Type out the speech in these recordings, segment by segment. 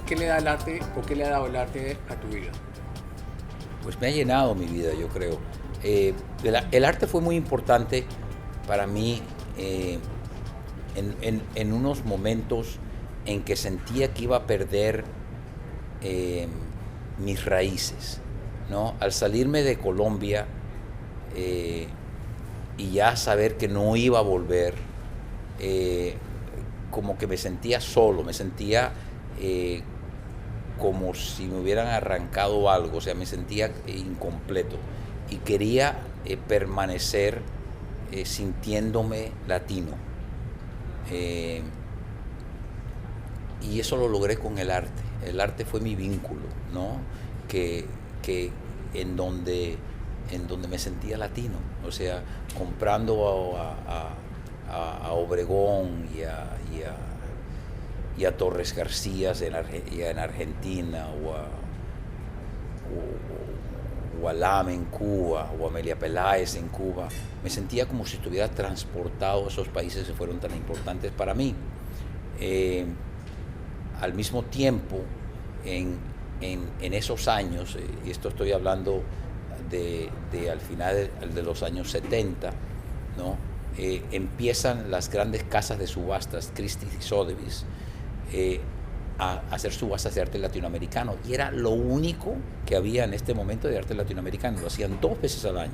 ¿Qué le da el arte o qué le ha dado el arte a tu vida? Pues me ha llenado mi vida, yo creo. El arte fue muy importante para mí en unos momentos en que sentía que iba a perder mis raíces, ¿no? Al salirme de Colombia y ya saber que no iba a volver, como que me sentía solo, me sentía como si me hubieran arrancado algo, o sea, me sentía incompleto y quería permanecer sintiéndome latino. Y eso lo logré con el arte. El arte fue mi vínculo, ¿no? Que en donde me sentía latino, o sea, comprando a Obregón y a Torres García en Argentina, o a Lame en Cuba, o a Amelia Peláez en Cuba. Me sentía como si estuviera transportado a esos países que fueron tan importantes para mí. Al mismo tiempo, en esos años, y esto estoy hablando de al final de los años 70, ¿no? Empiezan las grandes casas de subastas, Christie's y Sotheby's, a hacer subastas de arte latinoamericano, y era lo único que había en este momento de arte latinoamericano. Lo hacían 2 veces al año,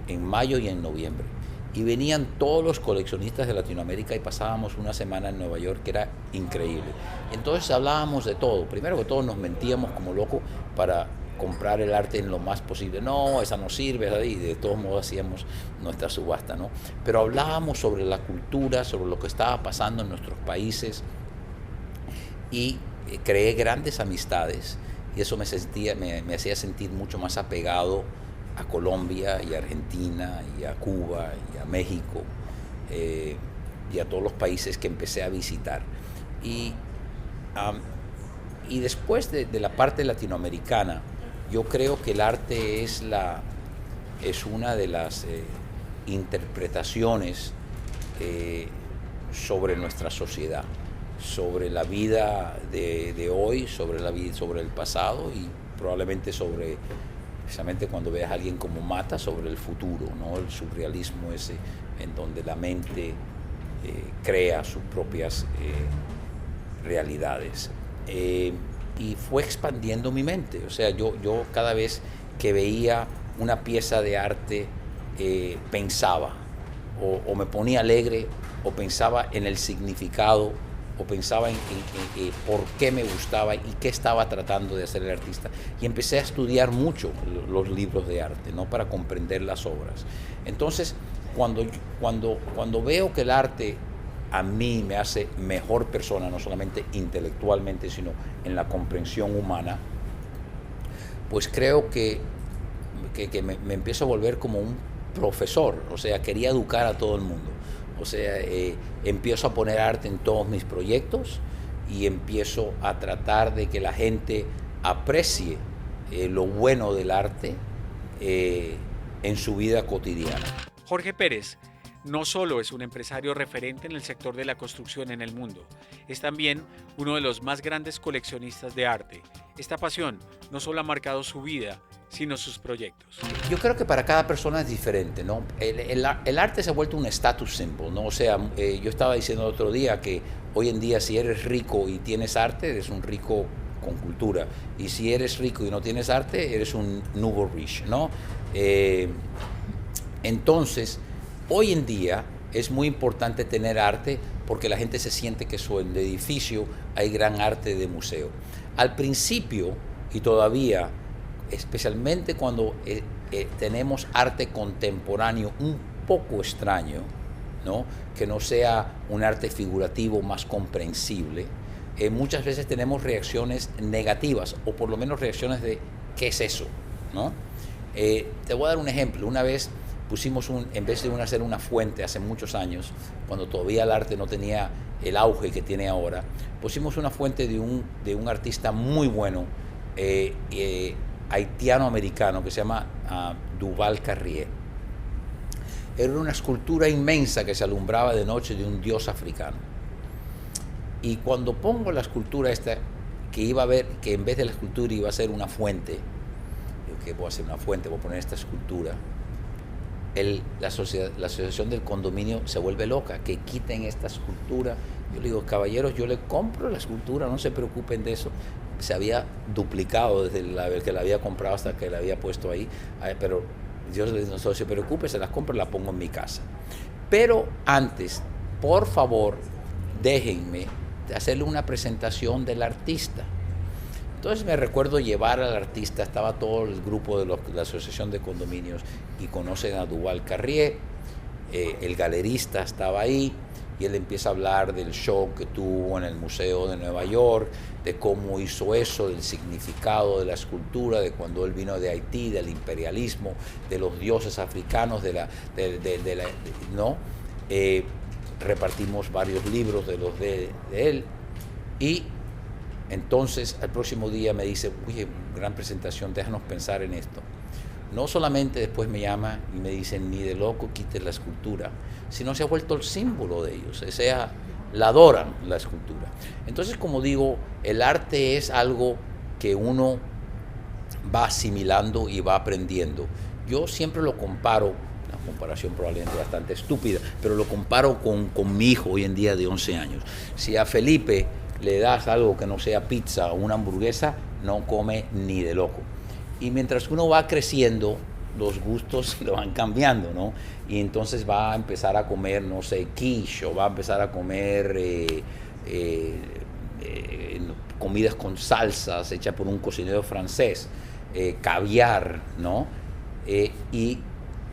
en mayo y en noviembre, y venían todos los coleccionistas de Latinoamérica y pasábamos una semana en Nueva York que era increíble. Entonces hablábamos de todo. Primero que todo nos mentíamos como locos para comprar el arte en lo más posible. No, esa no sirve, y de todos modos hacíamos nuestra subasta, ¿no? Pero hablábamos sobre la cultura, sobre lo que estaba pasando en nuestros países, y creé grandes amistades, y eso me hacía sentir mucho más apegado a Colombia y a Argentina y a Cuba y a México, y a todos los países que empecé a visitar. Y después de la parte latinoamericana, yo creo que el arte es una de las interpretaciones sobre nuestra sociedad, sobre la vida de hoy, sobre el pasado, y probablemente precisamente cuando veas a alguien como Mata, sobre el futuro, ¿no? El surrealismo ese en donde la mente crea sus propias realidades. Y fue expandiendo mi mente. O sea, yo cada vez que veía una pieza de arte pensaba, o me ponía alegre, o pensaba en el significado, o pensaba en por qué me gustaba y qué estaba tratando de hacer el artista. Y empecé a estudiar mucho los libros de arte, ¿no? Para comprender las obras. Entonces, cuando veo que el arte a mí me hace mejor persona, no solamente intelectualmente, sino en la comprensión humana, pues creo que me empiezo a volver como un profesor. O sea, quería educar a todo el mundo. O sea, empiezo a poner arte en todos mis proyectos y empiezo a tratar de que la gente aprecie lo bueno del arte en su vida cotidiana. Jorge Pérez no solo es un empresario referente en el sector de la construcción en el mundo, es también uno de los más grandes coleccionistas de arte. Esta pasión no solo ha marcado su vida, sino sus proyectos. Yo creo que para cada persona es diferente, ¿no? El arte se ha vuelto un status symbol, ¿no? O sea, yo estaba diciendo el otro día que hoy en día si eres rico y tienes arte, eres un rico con cultura. Y si eres rico y no tienes arte, eres un nouveau riche, ¿no? Entonces, hoy en día es muy importante tener arte porque la gente se siente que en el edificio hay gran arte de museo. Al principio, y todavía, especialmente cuando tenemos arte contemporáneo un poco extraño, ¿no? Que no sea un arte figurativo más comprensible, muchas veces tenemos reacciones negativas, o por lo menos reacciones de ¿qué es eso? ¿No? Te voy a dar un ejemplo. Una vez pusimos en vez de hacer una fuente hace muchos años, cuando todavía el arte no tenía el auge que tiene ahora, pusimos una fuente de un artista muy bueno, haitiano-americano, que se llama Duval Carrier. Era una escultura inmensa que se alumbraba de noche de un dios africano. Y cuando pongo la escultura esta, que iba a ver, que en vez de la escultura iba a ser una fuente. Digo, ¿qué voy a hacer? Una fuente, voy a poner esta escultura. La asociación del condominio se vuelve loca, que quiten esta escultura. Yo le digo, caballeros, yo le compro la escultura, no se preocupen de eso. Se había duplicado desde el que la había comprado hasta que la había puesto ahí, pero Dios les dice, no se preocupe, se las compro y la pongo en mi casa. Pero antes, por favor, déjenme hacerle una presentación del artista. Entonces me recuerdo llevar al artista, estaba todo el grupo de la Asociación de Condominios y conocen a Duval Carrier, el galerista estaba ahí y él empieza a hablar del show que tuvo en el Museo de Nueva York, de cómo hizo eso, del significado de la escultura, de cuando él vino de Haití, del imperialismo, de los dioses africanos, ¿no? Repartimos varios libros de los de él y entonces al próximo día me dice, oye, gran presentación, déjanos pensar en esto. No solamente después me llama y me dicen, ni de loco quites la escultura, sino se ha vuelto el símbolo de ellos, o sea, la adoran la escultura. Entonces, como digo, el arte es algo que uno va asimilando y va aprendiendo. Yo siempre lo comparo, una comparación probablemente bastante estúpida, pero lo comparo con mi hijo hoy en día de 11 años. Si a Felipe le das algo que no sea pizza o una hamburguesa, no come ni de loco. Y mientras uno va creciendo, los gustos lo van cambiando, ¿no? Y entonces va a empezar a comer, no sé, quiche, o va a empezar a comer comidas con salsas hechas por un cocinero francés, caviar, ¿no? Y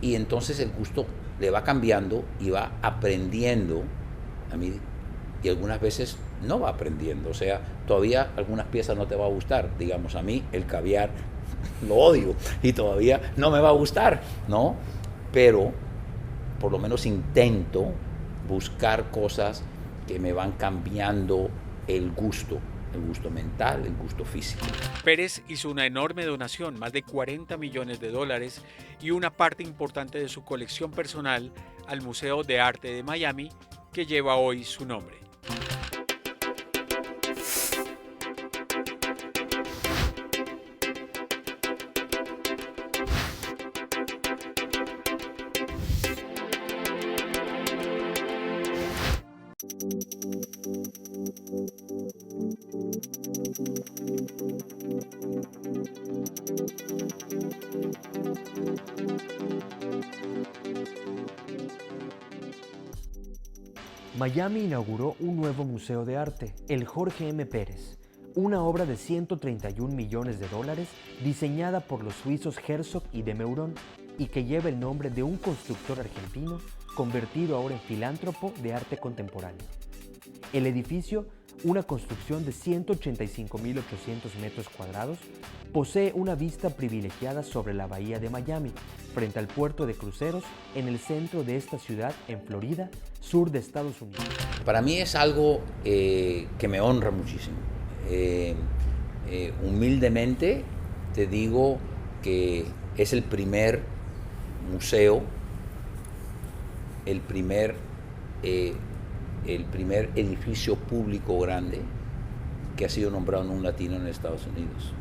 entonces el gusto le va cambiando y va aprendiendo a mí, y algunas veces no va aprendiendo, o sea, todavía algunas piezas no te va a gustar, digamos, a mí el caviar lo odio y todavía no me va a gustar, ¿no? Pero por lo menos intento buscar cosas que me van cambiando el gusto mental, el gusto físico. Pérez hizo una enorme donación, más de $40 millones, y una parte importante de su colección personal al Museo de Arte de Miami, que lleva hoy su nombre. Miami inauguró un nuevo museo de arte, el Jorge M. Pérez, una obra de $131 millones diseñada por los suizos Herzog y de Meuron y que lleva el nombre de un constructor argentino convertido ahora en filántropo de arte contemporáneo. El edificio, una construcción de 185.800 metros cuadrados, posee una vista privilegiada sobre la bahía de Miami, frente al puerto de cruceros en el centro de esta ciudad en Florida, sur de Estados Unidos. Para mí es algo que me honra muchísimo. Humildemente te digo que es el primer museo, el primer edificio público grande que ha sido nombrado en un latino en Estados Unidos.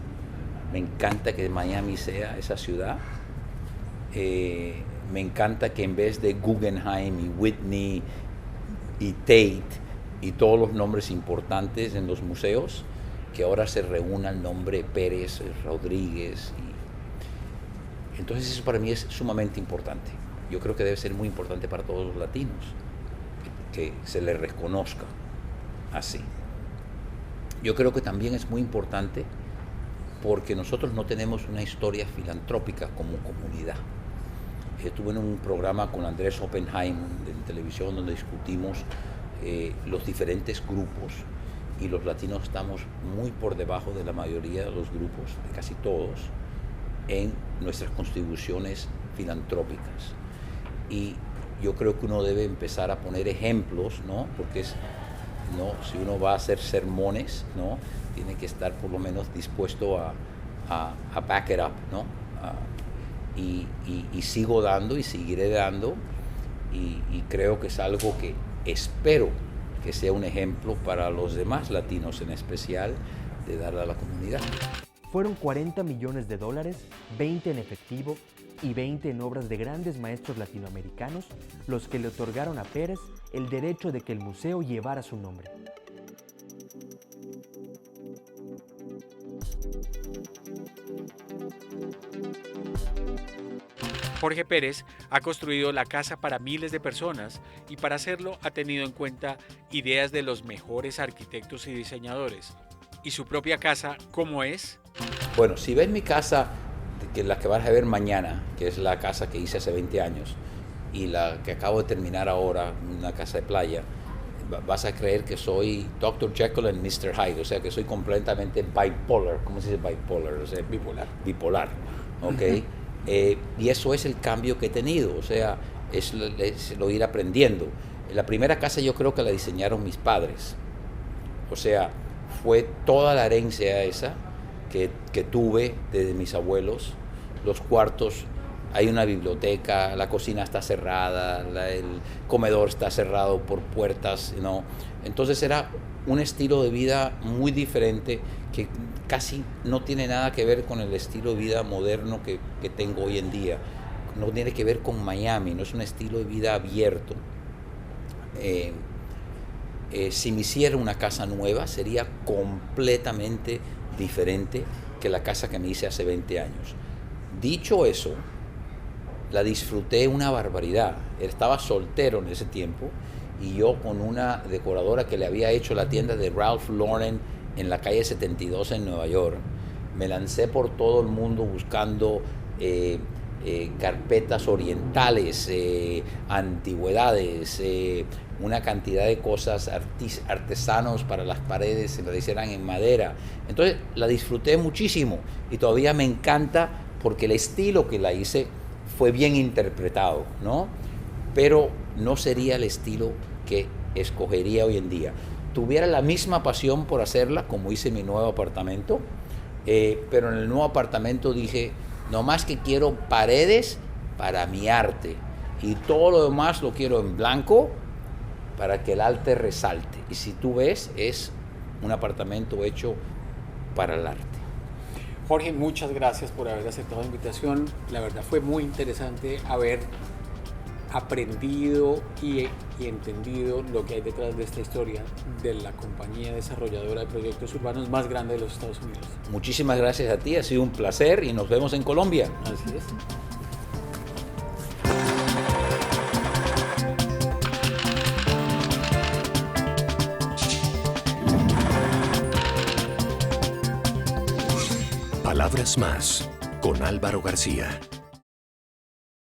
Me encanta que Miami sea esa ciudad. Me encanta que en vez de Guggenheim y Whitney y Tate y todos los nombres importantes en los museos, que ahora se reúna el nombre Pérez, Rodríguez. Entonces eso para mí es sumamente importante. Yo creo que debe ser muy importante para todos los latinos que se les reconozca así. Yo creo que también es muy importante porque nosotros no tenemos una historia filantrópica como comunidad. Estuve en un programa con Andrés Oppenheim en televisión donde discutimos los diferentes grupos y los latinos estamos muy por debajo de la mayoría de los grupos, de casi todos, en nuestras contribuciones filantrópicas. Y yo creo que uno debe empezar a poner ejemplos, ¿no? Porque si uno va a hacer sermones, ¿no? Tiene que estar por lo menos dispuesto a back it up, ¿no? Y sigo dando y seguiré dando y creo que es algo que espero que sea un ejemplo para los demás latinos en especial de darle a la comunidad. Fueron 40 millones de dólares, 20 en efectivo y 20 en obras de grandes maestros latinoamericanos, los que le otorgaron a Pérez el derecho de que el museo llevara su nombre. Jorge Pérez ha construido la casa para miles de personas y para hacerlo ha tenido en cuenta ideas de los mejores arquitectos y diseñadores. ¿Y su propia casa cómo es? Bueno, si ves mi casa, que la que vas a ver mañana, que es la casa que hice hace 20 años, y la que acabo de terminar ahora, una casa de playa, vas a creer que soy Dr. Jekyll and Mr. Hyde, o sea que soy completamente bipolar. ¿Cómo se dice bipolar? O sea, bipolar, ¿ok? Y eso es el cambio que he tenido, o sea, es lo ir aprendiendo. La primera casa yo creo que la diseñaron mis padres, o sea, fue toda la herencia esa que tuve desde mis abuelos. Los cuartos, hay una biblioteca, la cocina está cerrada, el comedor está cerrado por puertas, ¿no? Entonces era un estilo de vida muy diferente que casi no tiene nada que ver con el estilo de vida moderno que tengo hoy en día. No tiene que ver con Miami, no es un estilo de vida abierto. Si me hiciera una casa nueva sería completamente diferente que la casa que me hice hace 20 años. Dicho eso, la disfruté una barbaridad. Estaba soltero en ese tiempo y yo con una decoradora que le había hecho la tienda de Ralph Lauren en la calle 72 en Nueva York, me lancé por todo el mundo buscando carpetas orientales, antigüedades, una cantidad de cosas artesanos para las paredes, se las hicieran en madera. Entonces la disfruté muchísimo y todavía me encanta porque el estilo que la hice fue bien interpretado, ¿no? Pero no sería el estilo que escogería hoy en día. Tuviera la misma pasión por hacerla como hice mi nuevo apartamento, pero en el nuevo apartamento dije, no más que quiero paredes para mi arte y todo lo demás lo quiero en blanco para que el arte resalte. Y si tú ves, es un apartamento hecho para el arte. Jorge, muchas gracias por haber aceptado la invitación. La verdad fue muy interesante haber aprendido y entendido lo que hay detrás de esta historia de la compañía desarrolladora de proyectos urbanos más grande de los Estados Unidos. Muchísimas gracias a ti, ha sido un placer y nos vemos en Colombia. Así es. Palabras más con Álvaro García.